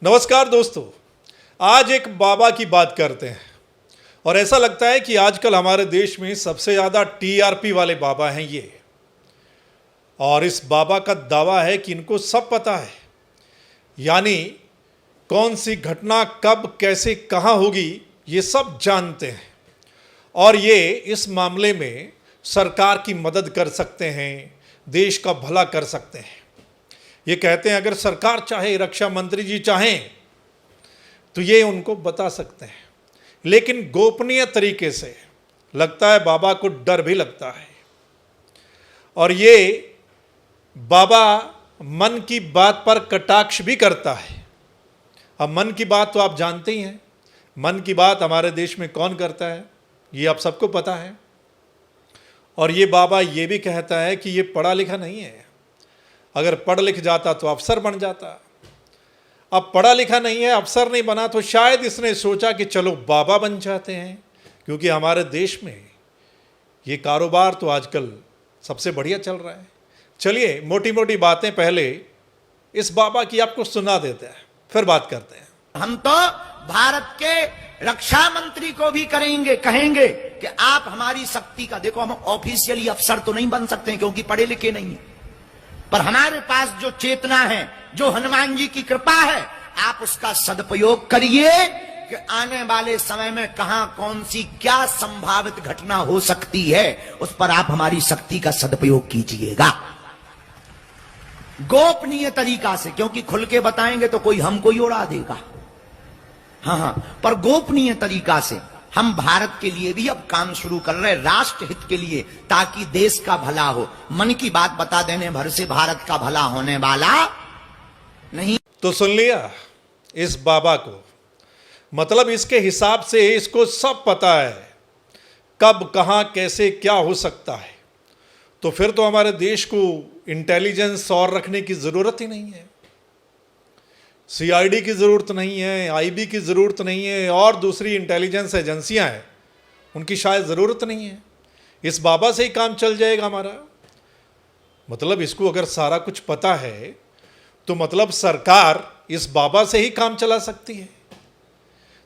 नमस्कार दोस्तों, आज एक बाबा की बात करते हैं और ऐसा लगता है कि आजकल हमारे देश में सबसे ज़्यादा टीआरपी वाले बाबा हैं ये। और इस बाबा का दावा है कि इनको सब पता है, यानी कौन सी घटना कब कैसे कहाँ होगी ये सब जानते हैं और ये इस मामले में सरकार की मदद कर सकते हैं, देश का भला कर सकते हैं। ये कहते हैं अगर सरकार चाहे, रक्षा मंत्री जी चाहें तो ये उनको बता सकते हैं, लेकिन गोपनीय तरीके से। लगता है बाबा को डर भी लगता है। और ये बाबा मन की बात पर कटाक्ष भी करता है। अब मन की बात तो आप जानते ही हैं, मन की बात हमारे देश में कौन करता है ये आप सबको पता है। और ये बाबा ये भी कहता है कि ये पढ़ा लिखा नहीं है, अगर पढ़ लिख जाता तो अफसर बन जाता। अब पढ़ा लिखा नहीं है, अफसर नहीं बना, तो शायद इसने सोचा कि चलो बाबा बन जाते हैं, क्योंकि हमारे देश में ये कारोबार तो आजकल सबसे बढ़िया चल रहा है। चलिए मोटी मोटी बातें पहले इस बाबा की आपको सुना देते हैं, फिर बात करते हैं। हम तो भारत के रक्षा मंत्री को भी कहेंगे कि आप हमारी शक्ति का देखो। हम ऑफिशियली अफसर तो नहीं बन सकते क्योंकि पढ़े लिखे नहीं है, पर हमारे पास जो चेतना है, जो हनुमान जी की कृपा है, आप उसका सदुपयोग करिए कि आने वाले समय में कहां कौन सी क्या संभावित घटना हो सकती है, उस पर आप हमारी शक्ति का सदुपयोग कीजिएगा गोपनीय तरीका से। क्योंकि खुल के बताएंगे तो कोई हमको ही उड़ा देगा। हाँ, पर गोपनीय तरीका से हम भारत के लिए भी अब काम शुरू कर रहे हैं, राष्ट्र हित के लिए, ताकि देश का भला हो। मन की बात बता देने भर से भारत का भला होने वाला नहीं। तो सुन लिया इस बाबा को, मतलब इसके हिसाब से इसको सब पता है कब कहां कैसे क्या हो सकता है। तो फिर तो हमारे देश को इंटेलिजेंस और रखने की जरूरत ही नहीं है, सीआईडी की ज़रूरत नहीं है, आईबी की ज़रूरत नहीं है, और दूसरी इंटेलिजेंस एजेंसियां हैं उनकी शायद ज़रूरत नहीं है। इस बाबा से ही काम चल जाएगा हमारा। मतलब इसको अगर सारा कुछ पता है तो मतलब सरकार इस बाबा से ही काम चला सकती है।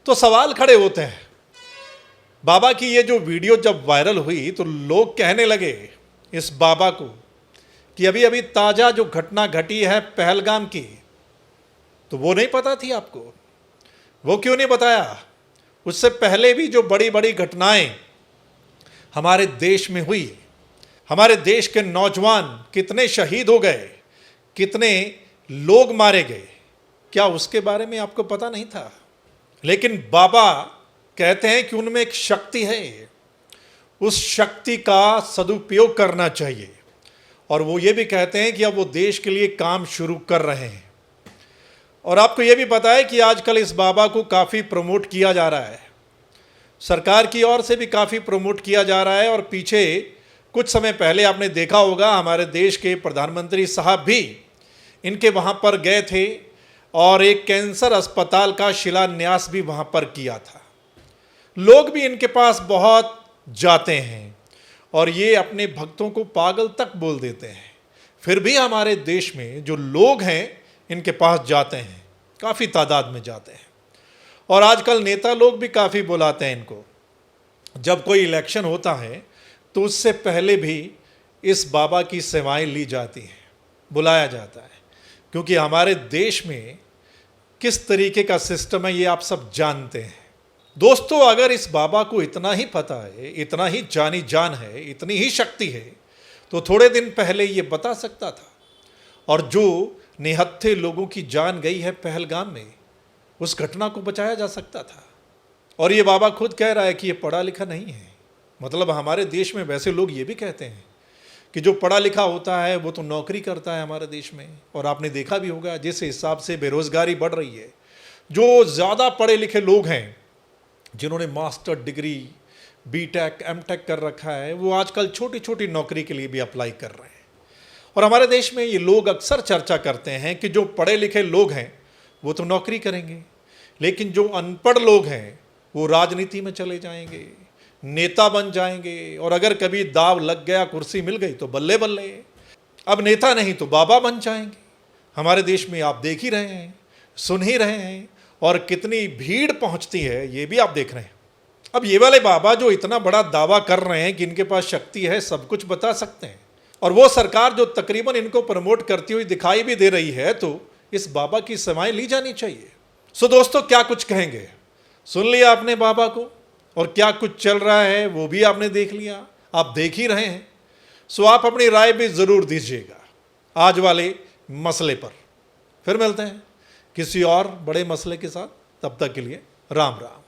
तो सवाल खड़े होते हैं। बाबा की ये जो वीडियो जब वायरल हुई तो लोग कहने लगे इस बाबा को कि अभी अभी ताज़ा जो घटना घटी है पहलगाम की, तो वो नहीं पता थी आपको? वो क्यों नहीं बताया? उससे पहले भी जो बड़ी बड़ी घटनाएं हमारे देश में हुई, हमारे देश के नौजवान कितने शहीद हो गए, कितने लोग मारे गए, क्या उसके बारे में आपको पता नहीं था? लेकिन बाबा कहते हैं कि उनमें एक शक्ति है, उस शक्ति का सदुपयोग करना चाहिए। और वो ये भी कहते हैं कि अब वो देश के लिए काम शुरू कर रहे हैं। और आपको ये भी पता है कि आजकल इस बाबा को काफ़ी प्रमोट किया जा रहा है, सरकार की ओर से भी काफ़ी प्रमोट किया जा रहा है। और पीछे कुछ समय पहले आपने देखा होगा हमारे देश के प्रधानमंत्री साहब भी इनके वहाँ पर गए थे और एक कैंसर अस्पताल का शिलान्यास भी वहाँ पर किया था। लोग भी इनके पास बहुत जाते हैं और ये अपने भक्तों को पागल तक बोल देते हैं, फिर भी हमारे देश में जो लोग हैं इनके पास जाते हैं, काफ़ी तादाद में जाते हैं। और आजकल नेता लोग भी काफ़ी बुलाते हैं इनको। जब कोई इलेक्शन होता है तो उससे पहले भी इस बाबा की सेवाएं ली जाती हैं, बुलाया जाता है, क्योंकि हमारे देश में किस तरीके का सिस्टम है ये आप सब जानते हैं। दोस्तों, अगर इस बाबा को इतना ही पता है, इतना ही जानी जान है, इतनी ही शक्ति है, तो थोड़े दिन पहले ये बता सकता था। और जो निहत्थे लोगों की जान गई है पहलगाम में, उस घटना को बचाया जा सकता था। और ये बाबा खुद कह रहा है कि ये पढ़ा लिखा नहीं है। मतलब हमारे देश में वैसे लोग ये भी कहते हैं कि जो पढ़ा लिखा होता है वो तो नौकरी करता है हमारे देश में। और आपने देखा भी होगा जिस हिसाब से बेरोज़गारी बढ़ रही है, जो ज़्यादा पढ़े लिखे लोग हैं जिन्होंने मास्टर डिग्री, बीटेक, एमटेक कर रखा है, वो आजकल छोटी छोटी नौकरी के लिए भी अप्लाई कर रहे हैं। और हमारे देश में ये लोग अक्सर चर्चा करते हैं कि जो पढ़े लिखे लोग हैं वो तो नौकरी करेंगे, लेकिन जो अनपढ़ लोग हैं वो राजनीति में चले जाएंगे, नेता बन जाएंगे, और अगर कभी दाव लग गया, कुर्सी मिल गई तो बल्ले बल्ले, अब नेता नहीं तो बाबा बन जाएंगे। हमारे देश में आप देख ही रहे हैं, सुन ही रहे हैं और कितनी भीड़ पहुंचती है ये भी आप देख रहे हैं। अब ये वाले बाबा जो इतना बड़ा दावा कर रहे हैं कि इनके पास शक्ति है, सब कुछ बता सकते हैं, और वो सरकार जो तकरीबन इनको प्रमोट करती हुई दिखाई भी दे रही है, तो इस बाबा की सेवाएं ली जानी चाहिए। सो दोस्तों, क्या कुछ कहेंगे? सुन लिया आपने बाबा को, और क्या कुछ चल रहा है वो भी आपने देख लिया, आप देख ही रहे हैं। सो आप अपनी राय भी ज़रूर दीजिएगा आज वाले मसले पर। फिर मिलते हैं किसी और बड़े मसले के साथ, तब तक के लिए राम राम।